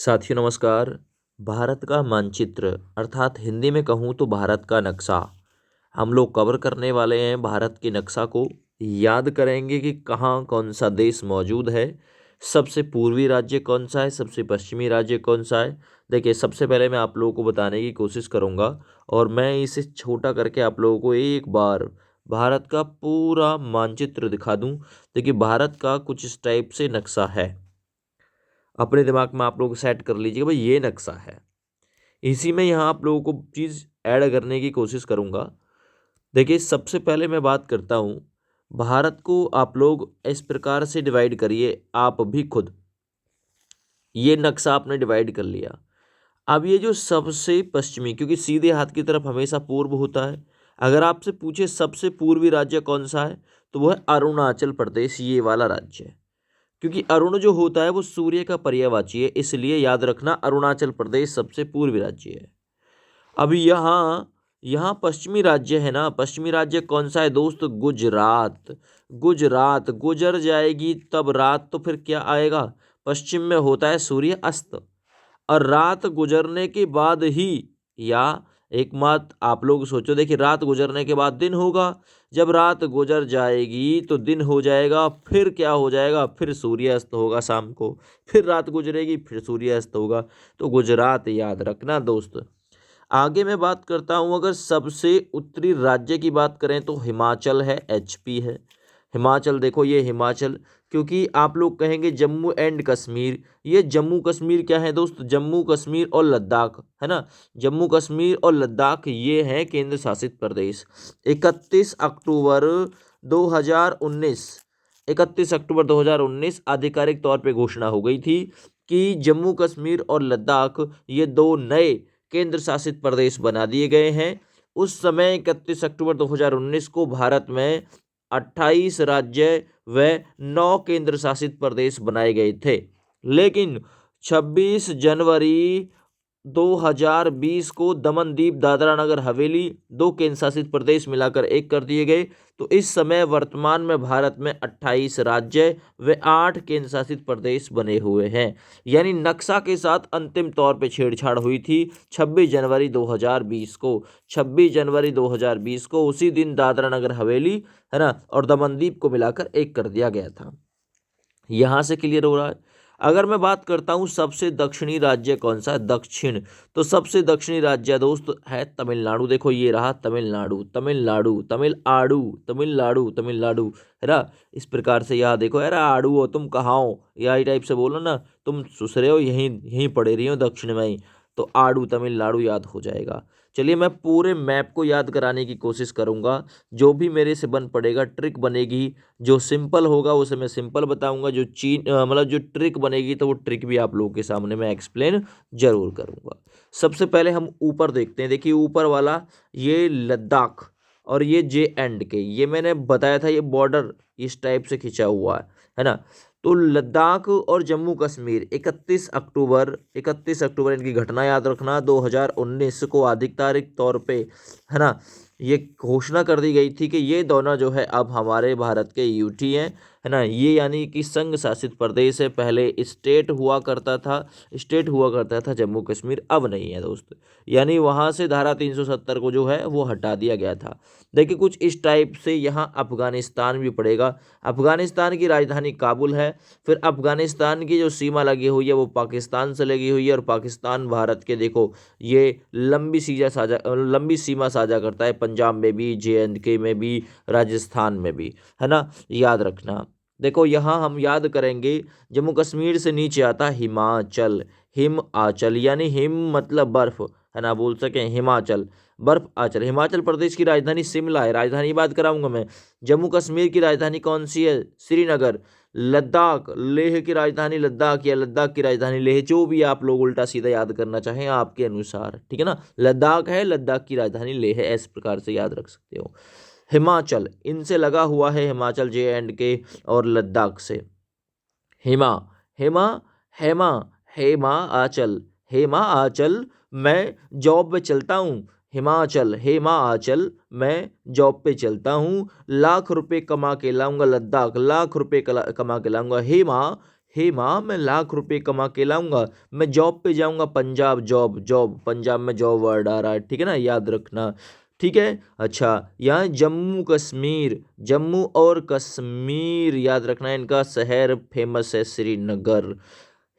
साथियों नमस्कार। भारत का मानचित्र अर्थात हिंदी में कहूँ तो भारत का नक्शा हम लोग कवर करने वाले हैं। भारत के नक्शा को याद करेंगे कि कहाँ कौन सा देश मौजूद है, सबसे पूर्वी राज्य कौन सा है, सबसे पश्चिमी राज्य कौन सा है। देखिए, सबसे पहले मैं आप लोगों को बताने की कोशिश करूँगा और मैं इसे छोटा करके आप लोगों को एक बार भारत का पूरा मानचित्र दिखा दूँ। देखिए, भारत का कुछ इस टाइप से नक्शा है। अपने दिमाग में आप लोग सेट कर लीजिए भाई ये नक्शा है। इसी में यहाँ आप लोगों को चीज़ ऐड करने की कोशिश करूँगा। देखिए, सबसे पहले मैं बात करता हूँ, भारत को आप लोग इस प्रकार से डिवाइड करिए। आप भी खुद ये नक्शा आपने डिवाइड कर लिया। अब ये जो सबसे पश्चिमी, क्योंकि सीधे हाथ की तरफ हमेशा पूर्व होता है। अगर आपसे पूछे सबसे पूर्वी राज्य कौन सा है, तो वो है अरुणाचल प्रदेश, ये वाला राज्य है। क्योंकि अरुण जो होता है वो सूर्य का पर्यायवाची है, इसलिए याद रखना अरुणाचल प्रदेश सबसे पूर्वी राज्य है। अब यहाँ यहाँ पश्चिमी राज्य है ना, पश्चिमी राज्य कौन सा है दोस्त? गुजरात। गुजरात गुजर जाएगी तब रात, तो फिर क्या आएगा? पश्चिम में होता है सूर्य अस्त, और रात गुजरने के बाद ही, या एक बात आप लोग सोचो, देखिए रात गुजरने के बाद दिन होगा। जब रात गुजर जाएगी तो दिन हो जाएगा, फिर क्या हो जाएगा? फिर सूर्यास्त होगा शाम को, फिर रात गुजरेगी, फिर सूर्यास्त होगा। तो गुजरात याद रखना दोस्त। आगे मैं बात करता हूँ, अगर सबसे उत्तरी राज्य की बात करें तो हिमाचल है, एचपी है। हिमाचल, देखो ये हिमाचल, क्योंकि आप लोग कहेंगे जम्मू एंड कश्मीर, ये जम्मू कश्मीर क्या है दोस्त? जम्मू कश्मीर और लद्दाख है ना। जम्मू कश्मीर और लद्दाख ये हैं केंद्र शासित प्रदेश। 31 अक्टूबर 2019, 31 अक्टूबर 2019 आधिकारिक तौर पे घोषणा हो गई थी कि जम्मू कश्मीर और लद्दाख ये दो नए केंद्र शासित प्रदेश बना दिए गए हैं। उस समय 31 अक्टूबर 2019 को भारत में 28 राज्य व 9 केंद्र शासित प्रदेश बनाए गए थे। लेकिन 26 जनवरी 2020 को दमन दीप दादरा नगर हवेली दो केंद्र शासित प्रदेश मिलाकर एक कर दिए गए। तो इस समय वर्तमान में भारत में 28 राज्य व 8 केंद्र शासित प्रदेश बने हुए हैं। यानी नक्शा के साथ अंतिम तौर पे छेड़छाड़ हुई थी 26 जनवरी 2020 को। 26 जनवरी 2020 को उसी दिन दादरा नगर हवेली है ना और दमनदीप को मिलाकर एक कर दिया गया था। यहाँ से क्लियर हो रहा है। अगर मैं बात करता हूँ सबसे दक्षिणी राज्य कौन सा है, दक्षिण, तो सबसे दक्षिणी राज्य दोस्त है तमिलनाडु। देखो ये रहा तमिलनाडु, तमिलनाडु, तमिलनाडु, तमिलनाडु, तमिलनाडु है ना। इस प्रकार से यहाँ देखो, यार आड़ू हो तुम, कहाँ हो, यही टाइप से बोलो ना, तुम सुसरे हो, यहीं यहीं पड़े रही हो दक्षिण में ही, तो आड़ू तमिलनाडु याद हो जाएगा। चलिए, मैं पूरे मैप को याद कराने की कोशिश करूंगा। जो भी मेरे से बन पड़ेगा, ट्रिक बनेगी, जो सिंपल होगा उसे मैं सिंपल बताऊंगा, जो मतलब जो ट्रिक बनेगी तो वो ट्रिक भी आप लोगों के सामने मैं एक्सप्लेन जरूर करूंगा। सबसे पहले हम ऊपर देखते हैं। देखिए ऊपर वाला ये लद्दाख और ये JNK, ये मैंने बताया था, ये बॉर्डर इस टाइप से खिंचा हुआ है ना। तो लद्दाख और जम्मू कश्मीर 31 अक्टूबर इनकी घटना याद रखना 2019 को आधिकारिक तौर पे है ना ये घोषणा कर दी गई थी कि ये दोनों जो है अब हमारे भारत के यूटी हैं है ना। ये यानी कि संघ शासित प्रदेश है। पहले स्टेट हुआ करता था जम्मू कश्मीर, अब नहीं है दोस्त। यानी वहाँ से धारा 370 को जो है वो हटा दिया गया था। देखिए कुछ इस टाइप से यहाँ अफगानिस्तान भी पड़ेगा। अफगानिस्तान की राजधानी काबुल है। फिर अफगानिस्तान की जो सीमा लगी हुई है वो पाकिस्तान से लगी हुई है, और पाकिस्तान भारत के देखो ये लंबी सीमा साझा करता है, पंजाब में भी, JNK में भी, राजस्थान में भी है ना। याद रखना। देखो यहाँ हम याद करेंगे, जम्मू कश्मीर से नीचे आता है हिमाचल। हिमाचल यानी हिम मतलब बर्फ है ना, बोल सके हिमाचल, बर्फ आचल। हिमाचल प्रदेश की राजधानी शिमला है, राजधानी की बात कराऊंगा मैं। जम्मू कश्मीर की राजधानी कौन सी है? श्रीनगर। लद्दाख, लेह की राजधानी लद्दाख या लद्दाख की राजधानी लेह, जो भी आप लोग उल्टा सीधा याद करना चाहें आपके अनुसार, ठीक है ना। लद्दाख है, लद्दाख की राजधानी लेह है, इस प्रकार से याद रख सकते हो। हिमाचल इनसे लगा हुआ है, हिमाचल JNK और लद्दाख से। हेमा, हेमा, हेमा, हेमा आचल, हेमा आचल, मैं जॉब पे चलता हूँ। हिमाचल, हेमा आचल, मैं जॉब पे चलता हूँ। लाख रुपए कमा के लाऊंगा लद्दाख, लाख रुपए कमा के लाऊंगा। हेमा, हे माँ मैं लाख रुपए कमा के लाऊंगा, मैं जॉब पे जाऊंगा, पंजाब जॉब, जॉब पंजाब में जॉब वर्ड आ रहा है, ठीक है ना, याद रखना। ठीक है। अच्छा, यहाँ जम्मू कश्मीर, जम्मू और कश्मीर याद रखना, इनका शहर फेमस है श्रीनगर।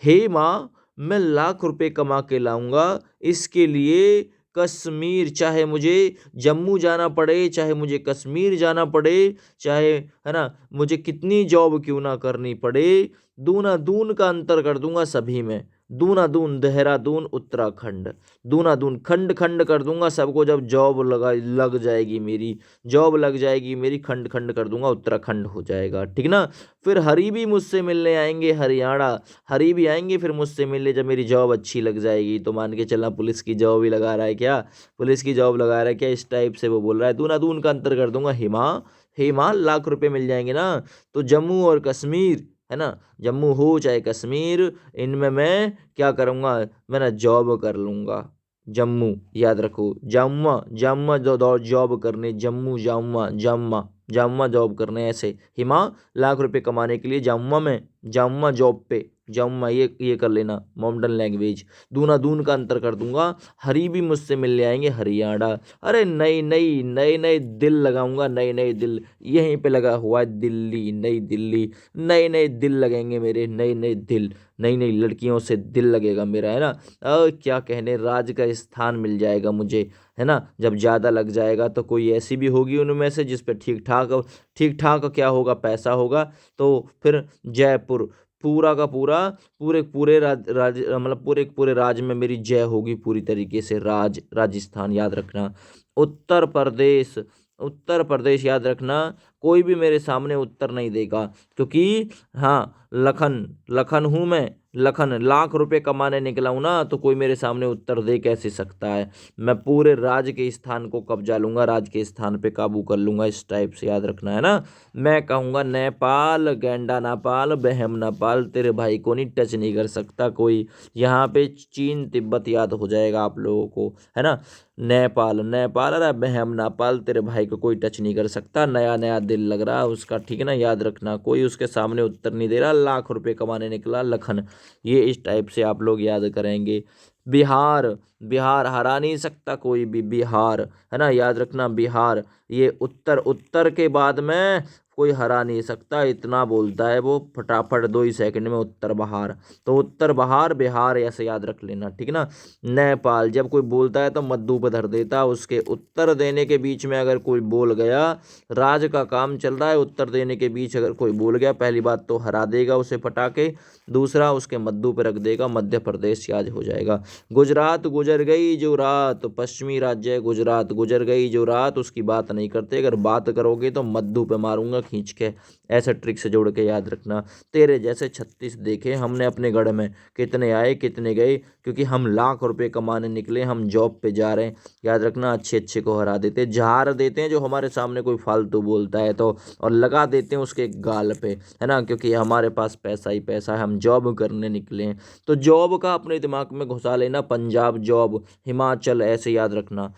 हे माँ मैं लाख रुपए कमा के लाऊंगा, इसके लिए कश्मीर, चाहे मुझे जम्मू जाना पड़े, चाहे मुझे कश्मीर जाना पड़े, चाहे है ना मुझे कितनी जॉब क्यों ना करनी पड़े, दूना दून का अंतर कर दूंगा सभी में। दूना दून देहरादून उत्तराखंड, दूना दून खंड खंड कर दूंगा सबको, जब जॉब लग जाएगी मेरी, जॉब लग जाएगी मेरी, खंड खंड कर दूंगा, उत्तराखंड हो जाएगा, ठीक ना। फिर हरी भी मुझसे मिलने आएंगे, हरियाणा, हरी भी आएंगे फिर मुझसे मिलने, जब मेरी जॉब अच्छी लग जाएगी तो। मान के चलना पुलिस की जॉब ही लगा रहा है क्या, पुलिस की जॉब लगा रहा है क्या, इस टाइप से वो बोल रहा है। दूना दून का अंतर कर दूंगा, हिमा, हिमा लाख रुपए मिल जाएंगे ना। तो जम्मू और कश्मीर है ना, जम्मू हो चाहे कश्मीर, इनमें मैं क्या करूंगा, मैं ना जॉब कर लूंगा। जम्मू याद रखो, जाऊँगा, जाऊँगा जॉब करने, जम्मू जाऊँगा, जाऊँगा, जाऊँगा जॉब करने, ऐसे। हिमा लाख रुपए कमाने के लिए जाऊँगा, मैं जाऊँगा जॉब पे, जाऊँगा, ये कर लेना मॉडर्न लैंग्वेज। दूना दून का अंतर कर दूंगा, हरी भी मुझसे मिलने आएंगे, हरियाणा। अरे नई नई नए नए दिल लगाऊंगा, नए नए दिल, यहीं पे लगा हुआ है दिल्ली, नई दिल्ली, नए नए दिल लगेंगे मेरे, नए नए दिल, नई नई लड़कियों से दिल लगेगा मेरा, है ना। क्या कहने, राज का स्थान मिल जाएगा मुझे, है ना। जब ज़्यादा लग जाएगा तो कोई ऐसी भी होगी उनमें से जिस पे ठीक ठाक, ठीक ठाक क्या होगा, पैसा होगा, तो फिर जयपुर पूरा का पूरा, पूरे पूरे मतलब पूरे पूरे राज्य में मेरी जय होगी पूरी तरीके से। राजस्थान याद रखना। उत्तर प्रदेश, उत्तर प्रदेश याद रखना, कोई भी मेरे सामने उत्तर नहीं देगा, क्योंकि हाँ लखन, लखन हूँ मैं, लखन, लाख रुपए कमाने निकला हूं ना, तो कोई मेरे सामने उत्तर दे कैसे सकता है। मैं पूरे राज्य के स्थान को कब्जा लूंगा, राज्य के स्थान पे काबू कर लूंगा, इस टाइप से याद रखना, है ना। मैं कहूंगा नेपाल, गैंडा ना पाल, बहम ना पाल, तेरे भाई को नहीं टच नहीं कर सकता कोई। यहाँ पे चीन तिब्बत याद हो जाएगा आप लोगों को, है ना। नेपाल, नेपाल, अरे बहम ना पाल, तेरे भाई को कोई टच नहीं कर सकता, नया नया दिल लग रहा है उसका, ठीक है ना। याद रखना, कोई उसके सामने उत्तर नहीं दे रहा, लाख रुपए कमाने निकला लखन। ये इस टाइप से आप लोग याद करेंगे। बिहार, बिहार हरा नहीं सकता कोई भी, बिहार, है ना, याद रखना बिहार। ये उत्तर, उत्तर के बाद में कोई हरा नहीं सकता, इतना बोलता है वो फटाफट 2 ही सेकंड में, उत्तर बहार। तो उत्तर बहार बिहार ऐसे याद रख लेना, ठीक है ना। नेपाल, जब कोई बोलता है तो मद्दू पे धर देता, उसके उत्तर देने के बीच में अगर कोई बोल गया, राज का काम चल रहा है, उत्तर देने के बीच अगर कोई बोल गया, पहली बात तो हरा देगा उसे पटाके, दूसरा उसके मद्दू पे रख देगा, मध्य प्रदेश याद हो जाएगा। गुजरात, गुजर गई जो रात, पश्चिमी राज्य है गुजरात, गुजर गई जो रात, उसकी बात नहीं करते, अगर बात करोगे तो मद्दू पे मारूंगा खींच के, ऐसा ट्रिक से जोड़ के याद रखना। तेरे जैसे 36 देखे हमने अपने गढ़ में, कितने आए कितने गए, क्योंकि हम लाख रुपए कमाने निकले, हम जॉब पे जा रहे हैं, याद रखना। अच्छे अच्छे को हरा देते, झाड़ देते हैं जो हमारे सामने कोई फालतू बोलता है तो, और लगा देते हैं उसके गाल पे, है ना, क्योंकि हमारे पास पैसा ही पैसा है, हम जॉब करने निकले हैं। तो जॉब का अपने दिमाग में घुसा लेना, पंजाब जॉब, हिमाचल, ऐसे याद रखना।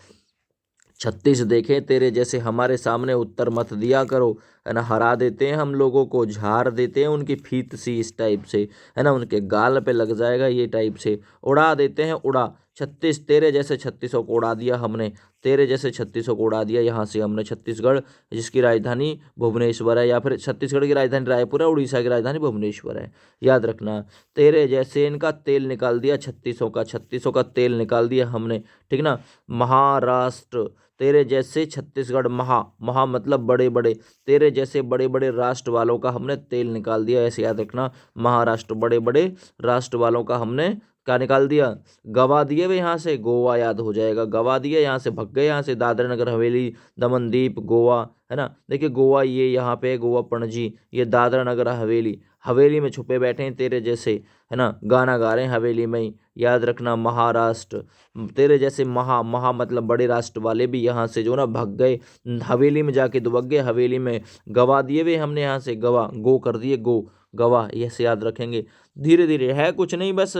36 देखे तेरे जैसे हमारे सामने, उत्तर मत दिया करो, है ना। हरा देते हैं हम लोगों को, झाड़ देते हैं उनकी फीत सी, इस टाइप से, है ना, उनके गाल पे लग जाएगा, ये टाइप से उड़ा देते हैं, उड़ा। 36 तेरे जैसे 36 को उड़ा दिया हमने, तेरे जैसे 36 को उड़ा दिया यहाँ से हमने। छत्तीसगढ़ जिसकी राजधानी भुवनेश्वर है, या फिर छत्तीसगढ़ की राजधानी रायपुर है, उड़ीसा की राजधानी भुवनेश्वर है, याद रखना। तेरे जैसे इनका तेल निकाल दिया 36 का, 36 का तेल निकाल दिया हमने, ठीक ना। महाराष्ट्र, तेरे जैसे छत्तीसगढ़, महा, महा मतलब बड़े बड़े, तेरे जैसे बड़े बड़े राष्ट्र वालों का हमने तेल निकाल दिया, ऐसे याद रखना। महाराष्ट्र, बड़े बड़े राष्ट्र वालों का हमने क्या निकाल दिया, गवा दिए वे, यहाँ से गोवा याद हो जाएगा, गवा दिए, यहाँ से भग गए, यहाँ से दादरा नगर हवेली, दमन दीप, गोवा, है ना। देखिए गोवा ये यहाँ पे, गोवा पणजी, ये दादरा नगर हवेली, हवेली में छुपे बैठे हैं तेरे जैसे, है ना, गाना गा रहे हैं हवेली में ही, याद रखना। महाराष्ट्र, तेरे जैसे महा, महा मतलब बड़े राष्ट्र वाले भी यहाँ से जो ना भग गए, हवेली में जाके दुबक गए, हवेली में गवा दिए वे हमने, यहाँ से गवा, गो कर दिए, गो, गवा, ये से याद रखेंगे। धीरे धीरे है, कुछ नहीं, बस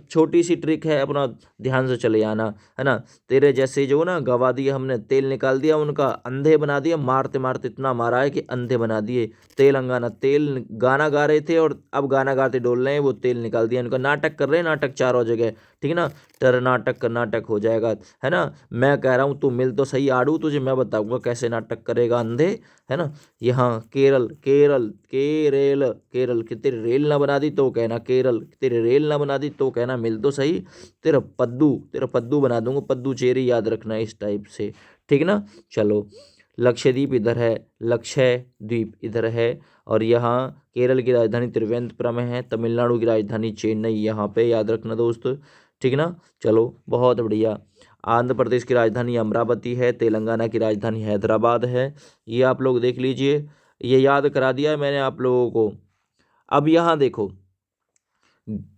छोटी सी ट्रिक है, अपना ध्यान से चले आना, है ना। तेरे जैसे जो ना गवा दिए हमने, तेल निकाल दिया उनका, अंधे बना दिया, मारते मारते इतना मारा है कि अंधे बना दिए। तेलंगाना, तेल गाना गा रहे थे और अब गाना गाते डोल रहे हैं, वो तेल निकाल दिया उनका। नाटक कर रहे हैं, नाटक चारों जगह, ठीक है ना। तेरा नाटक का नाटक हो जाएगा, है ना। मैं कह रहा हूँ तू मिल तो सही आड़ू, तुझे मैं बताऊंगा कैसे नाटक करेगा अंधे, है ना। यहाँ केरल, केरल, केरल, केरल कि तेरी रेल ना बना दी तो कहना, केरल तेरी रेल ना बना दी तो कहना, मिल तो सही। तेरा पद्दू बना दूंगा, पद्दू चेरी, याद रखना इस टाइप से, ठीक है ना। चलो, लक्षद्वीप इधर है, लक्षद्वीप इधर है, और यहाँ केरल की राजधानी तिरुवनंतपुरम है, तमिलनाडु की राजधानी चेन्नई यहाँ पे, याद रखना दोस्त, ठीक है ना। चलो, बहुत बढ़िया। आंध्र प्रदेश की राजधानी अमरावती है, तेलंगाना की राजधानी हैदराबाद है। ये आप लोग देख लीजिए, ये याद करा दिया है मैंने आप लोगों को। अब यहाँ देखो,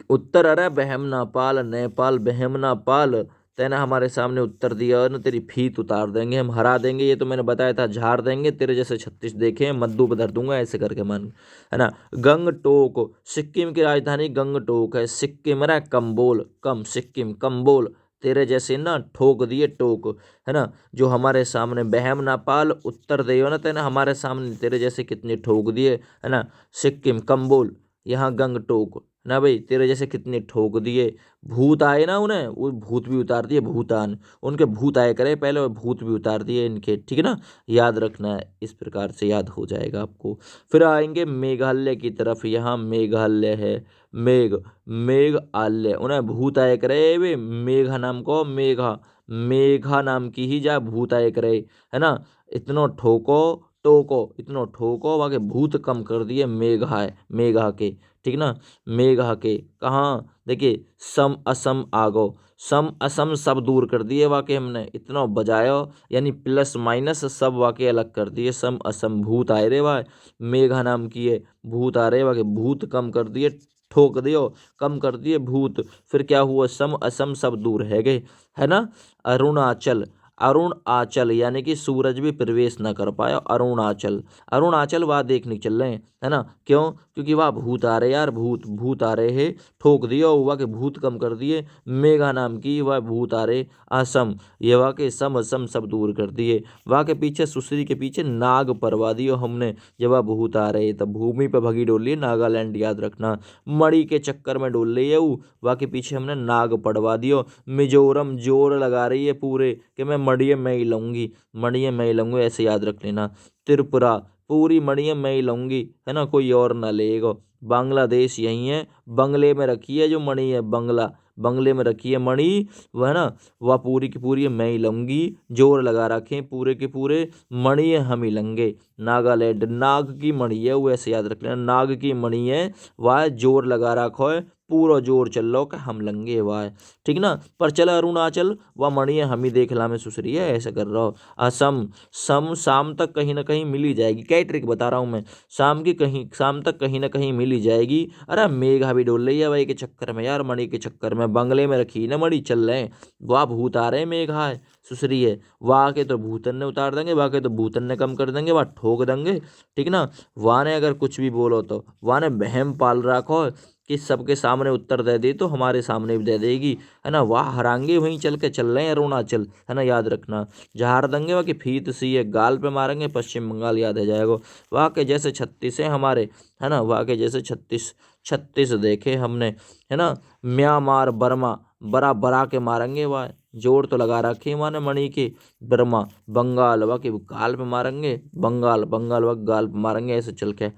उत्तर अरे बहमना पाल, नेपाल बहमना पाल, तेना हमारे सामने उत्तर दिया और ना तेरी फीत उतार देंगे, हम हरा देंगे, ये तो मैंने बताया था, झाड़ देंगे, तेरे जैसे 36 देखे हैं, मद्दू बदर दूंगा ऐसे करके, मान, है ना। गंगटोक, सिक्किम की राजधानी गंगटोक है, सिक्किम रे कम्बोल, कम सिक्किम कम्बोल, तेरे जैसे ना ठोक दिए टोक, है ना। जो हमारे सामने बहम ना पाल, उत्तर दियो ना तेना हमारे सामने, तेरे जैसे कितने ठोक दिए, है ना। सिक्किम कम्बोल, यहाँ गंगटोक ना भाई, तेरे जैसे कितने ठोक दिए। भूत आए ना उन्हें, वो भूत भी उतार दिए, भूतान, उनके भूत आए करे पहले, और भूत भी उतार दिए इनके, ठीक है ना। याद रखना है, इस प्रकार से याद हो जाएगा आपको। फिर आएंगे मेघालय की तरफ, यहाँ मेघालय है, मेघालय, उन्हें भूत आए करे वे, मेघा नाम को, मेघा, मेघा नाम की ही जा भूत आए करे, है ना। इतनो ठोको टोको, इतनो ठोको, वहाँ के भूत कम कर दिए, मेघा है, मेघा के, ठीक ना। मेघा के कहाँ, देखिए, सम असम आगो, सम असम सब दूर कर दिए वाके हमने, इतना बजायो, यानी प्लस माइनस सब वाके अलग कर दिए, सम असम भूत आए रे वाह, मेघा नाम की है, भूत आ रहे वाके, भूत कम कर दिए, ठोक दियो, कम कर दिए भूत। फिर क्या हुआ, सम असम सब दूर है गए, है ना। अरुणाचल, अरुणाचल यानी कि सूरज भी प्रवेश न कर पाया, अरुणाचल, अरुणाचल वहाँ देखने चल रहे हैं, है ना। क्यों, क्योंकि वहाँ भूत आ रहे यार, भूत भूत आ रहे हैं, ठोक दिया, वहाँ के भूत कम कर दिए। मेघा नाम की वह भूत आ रहे, असम, ये वहाँ के सम असम सब दूर कर दिए। वहाँ के पीछे सुश्री के पीछे नाग परवा दियो हमने, जब वह भूत आ रहे तब भूमि पर भगी डोल रही, नागालैंड याद रखना। मणि के चक्कर में डोल रही है वो, वहाँ के पीछे हमने नाग पड़वा दियो। मिजोरम जोर लगा रही है पूरे कि मैं मड़िये मैं ही लूँगी, मड़िये मैं ही लूँगी, ऐसे याद रख लेना। त्रिपुरा, पूरी मड़िये मैं ही लूँगी, है ना, कोई और ना लेगा। बांग्लादेश यही है, बंगले में रखी है जो मणि है, बंगला, बंगले में रखी है मणि, वह ना, वह पूरी की पूरी मैं ही लूँगी, जोर लगा रखे पूरे के पूरे, मणि हम ही लेंगे। नागालैंड, नाग की मणि है वो, ऐसे याद रख लेना, नाग की मणि है, वह जोर लगा रखो है, पूरा जोर चल रहा हो कि हम लंगे वाह, ठीक ना। पर चला अरुणाचल, वह मणि हम ही देख ला में सुसरी है, ऐसा कर रहा हो। असम, सम शाम तक कहीं ना कहीं मिल ही जाएगी, क्या ट्रिक बता रहा हूँ मैं, शाम की कहीं, शाम तक कहीं ना कहीं मिल ही जाएगी। अरे मेघा भी डोल रही है भाई के चक्कर में यार, मणि के चक्कर में, बंगले में रखी ना मणि, चल रहे हैं, वाह भूत आ रहे हैं, मेघा है, सुसरी है, वाह के तो भूतन ने उतार देंगे, वाह के तो भूतन ने कम कर देंगे, वाह ठोक देंगे, ठीक ना। वाह ने अगर कुछ भी बोलो तो, वाह ने बहम पाल रखो कि सबके सामने उत्तर दे दी तो हमारे सामने भी दे देगी, है ना। वाह हरांगे वहीं चल के चल रहे हैं अरुणाचल, है ना, याद रखना। झाड़ देंगे वहाँ की फीत सी है, गाल पे मारेंगे, पश्चिम बंगाल याद है जाएगा। वहाँ के जैसे 36 हैं हमारे, है ना, वहाँ के जैसे 36, 36 देखे हमने, है ना। म्यांमार, बर्मा, बरा बरा के मारेंगे वह, जोर तो लगा रखे हैं माने मणि के। बर्मा, बंगाल, वह के गाल पे मारेंगे, बंगाल, बंगाल वह गाल पे मारेंगे, ऐसे चल के।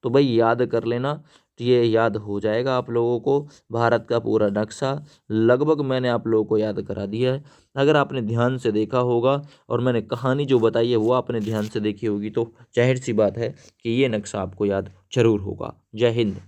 तो भाई याद कर लेना, तो ये याद हो जाएगा आप लोगों को, भारत का पूरा नक्शा लगभग मैंने आप लोगों को याद करा दिया है। अगर आपने ध्यान से देखा होगा और मैंने कहानी जो बताई है वो आपने ध्यान से देखी होगी, तो जाहिर सी बात है कि ये नक्शा आपको याद जरूर होगा। जय हिंद।